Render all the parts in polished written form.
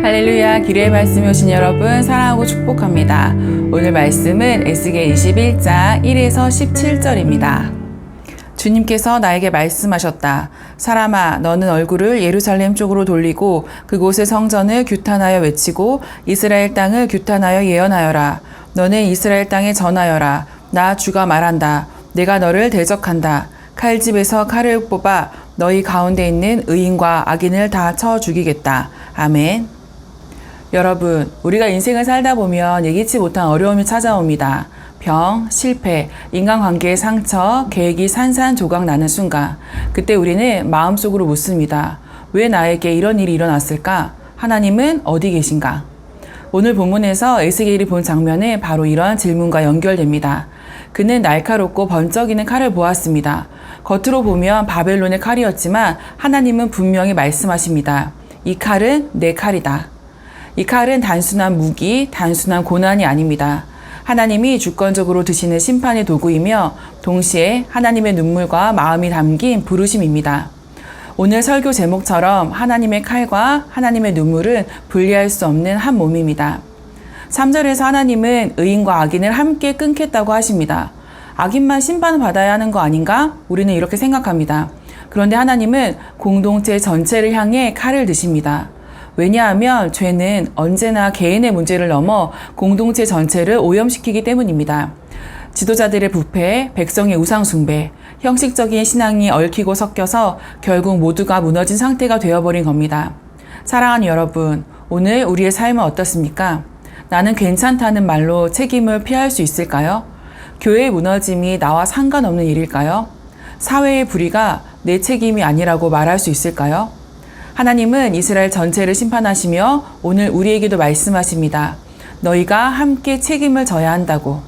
할렐루야, 기도의 말씀에 오신 여러분 사랑하고 축복합니다. 오늘 말씀은 에스겔 21장 1에서 17절입니다. 주님께서 나에게 말씀하셨다. 사람아, 너는 얼굴을 예루살렘 쪽으로 돌리고 그곳의 성전을 규탄하여 외치고 이스라엘 땅을 규탄하여 예언하여라. 너는 이스라엘 땅에 전하여라. 나 주가 말한다. 내가 너를 대적한다. 칼집에서 칼을 뽑아 너희 가운데 있는 의인과 악인을 다 쳐 죽이겠다. 아멘. 여러분, 우리가 인생을 살다 보면 예기치 못한 어려움이 찾아옵니다. 병, 실패, 인간관계의 상처, 계획이 산산조각 나는 순간, 그때 우리는 마음속으로 묻습니다. 왜 나에게 이런 일이 일어났을까? 하나님은 어디 계신가? 오늘 본문에서 에스겔이 본 장면은 바로 이러한 질문과 연결됩니다. 그는 날카롭고 번쩍이는 칼을 보았습니다. 겉으로 보면 바벨론의 칼이었지만 하나님은 분명히 말씀하십니다. 이 칼은 내 칼이다. 이 칼은 단순한 무기, 단순한 고난이 아닙니다. 하나님이 주권적으로 드시는 심판의 도구이며 동시에 하나님의 눈물과 마음이 담긴 부르심입니다. 오늘 설교 제목처럼 하나님의 칼과 하나님의 눈물은 분리할 수 없는 한 몸입니다. 3절에서 하나님은 의인과 악인을 함께 끊겠다고 하십니다. 악인만 심판을 받아야 하는 거 아닌가? 우리는 이렇게 생각합니다. 그런데 하나님은 공동체 전체를 향해 칼을 드십니다. 왜냐하면 죄는 언제나 개인의 문제를 넘어 공동체 전체를 오염시키기 때문입니다. 지도자들의 부패, 백성의 우상숭배, 형식적인 신앙이 얽히고 섞여서 결국 모두가 무너진 상태가 되어버린 겁니다. 사랑하는 여러분, 오늘 우리의 삶은 어떻습니까? 나는 괜찮다는 말로 책임을 피할 수 있을까요? 교회의 무너짐이 나와 상관없는 일일까요? 사회의 불의가 내 책임이 아니라고 말할 수 있을까요? 하나님은 이스라엘 전체를 심판하시며 오늘 우리에게도 말씀하십니다. 너희가 함께 책임을 져야 한다고.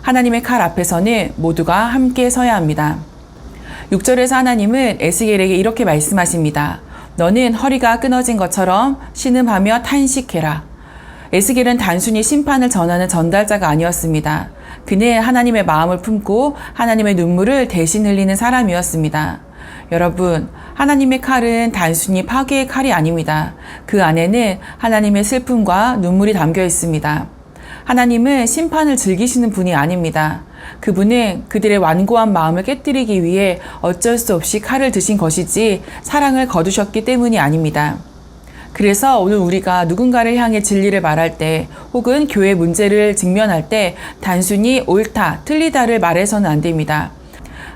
하나님의 칼 앞에서는 모두가 함께 서야 합니다. 6절에서 하나님은 에스겔에게 이렇게 말씀하십니다. 너는 허리가 끊어진 것처럼 신음하며 탄식해라. 에스겔은 단순히 심판을 전하는 전달자가 아니었습니다. 그는 하나님의 마음을 품고 하나님의 눈물을 대신 흘리는 사람이었습니다. 여러분, 하나님의 칼은 단순히 파괴의 칼이 아닙니다. 그 안에는 하나님의 슬픔과 눈물이 담겨 있습니다. 하나님은 심판을 즐기시는 분이 아닙니다. 그분은 그들의 완고한 마음을 깨뜨리기 위해 어쩔 수 없이 칼을 드신 것이지 사랑을 거두셨기 때문이 아닙니다. 그래서 오늘 우리가 누군가를 향해 진리를 말할 때 혹은 교회 문제를 직면할 때 단순히 옳다, 틀리다를 말해서는 안 됩니다.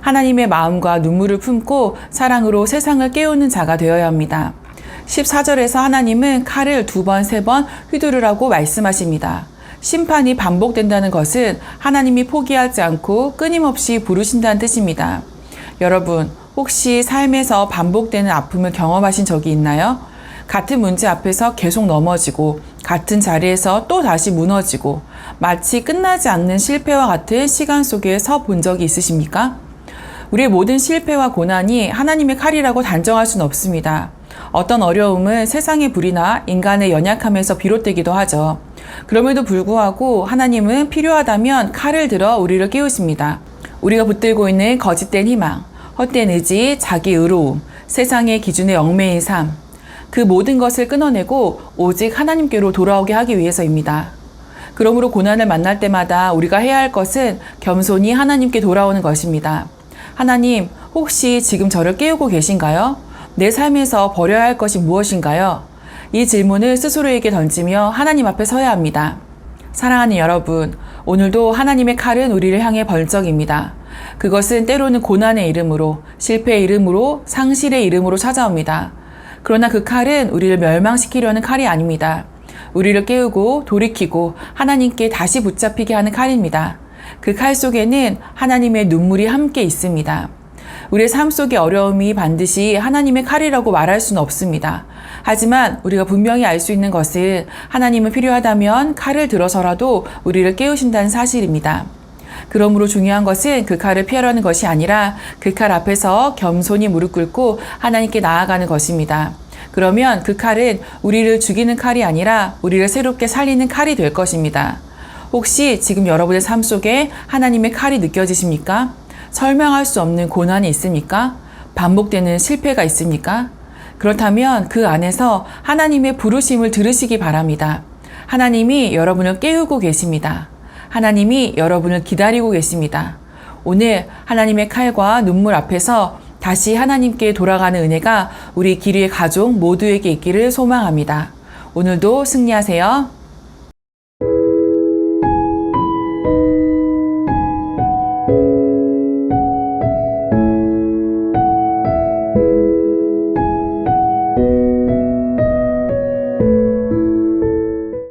하나님의 마음과 눈물을 품고 사랑으로 세상을 깨우는 자가 되어야 합니다. 14절에서 하나님은 칼을 2번, 3번 휘두르라고 말씀하십니다. 심판이 반복된다는 것은 하나님이 포기하지 않고 끊임없이 부르신다는 뜻입니다. 여러분, 혹시 삶에서 반복되는 아픔을 경험하신 적이 있나요? 같은 문제 앞에서 계속 넘어지고 같은 자리에서 또 다시 무너지고 마치 끝나지 않는 실패와 같은 시간 속에 서 본 적이 있으십니까? 우리의 모든 실패와 고난이 하나님의 칼이라고 단정할 수는 없습니다. 어떤 어려움은 세상의 불이나 인간의 연약함에서 비롯되기도 하죠. 그럼에도 불구하고 하나님은 필요하다면 칼을 들어 우리를 깨우십니다. 우리가 붙들고 있는 거짓된 희망, 헛된 의지, 자기 의로움, 세상의 기준에 얽매인 삶, 그 모든 것을 끊어내고 오직 하나님께로 돌아오게 하기 위해서입니다. 그러므로 고난을 만날 때마다 우리가 해야 할 것은 겸손히 하나님께 돌아오는 것입니다. 하나님, 혹시 지금 저를 깨우고 계신가요? 내 삶에서 버려야 할 것이 무엇인가요? 이 질문을 스스로에게 던지며 하나님 앞에 서야 합니다. 사랑하는 여러분, 오늘도 하나님의 칼은 우리를 향해 벌적입니다. 그것은 때로는 고난의 이름으로, 실패의 이름으로, 상실의 이름으로 찾아옵니다. 그러나 그 칼은 우리를 멸망시키려는 칼이 아닙니다. 우리를 깨우고 돌이키고 하나님께 다시 붙잡히게 하는 칼입니다. 그 칼 속에는 하나님의 눈물이 함께 있습니다. 우리의 삶 속의 어려움이 반드시 하나님의 칼이라고 말할 수는 없습니다. 하지만 우리가 분명히 알 수 있는 것은 하나님은 필요하다면 칼을 들어서라도 우리를 깨우신다는 사실입니다. 그러므로 중요한 것은 그 칼을 피하려는 것이 아니라 그 칼 앞에서 겸손히 무릎 꿇고 하나님께 나아가는 것입니다. 그러면 그 칼은 우리를 죽이는 칼이 아니라 우리를 새롭게 살리는 칼이 될 것입니다. 혹시 지금 여러분의 삶 속에 하나님의 칼이 느껴지십니까? 설명할 수 없는 고난이 있습니까? 반복되는 실패가 있습니까? 그렇다면 그 안에서 하나님의 부르심을 들으시기 바랍니다. 하나님이 여러분을 깨우고 계십니다. 하나님이 여러분을 기다리고 계십니다. 오늘 하나님의 칼과 눈물 앞에서 다시 하나님께 돌아가는 은혜가 우리 기류의 가족 모두에게 있기를 소망합니다. 오늘도 승리하세요.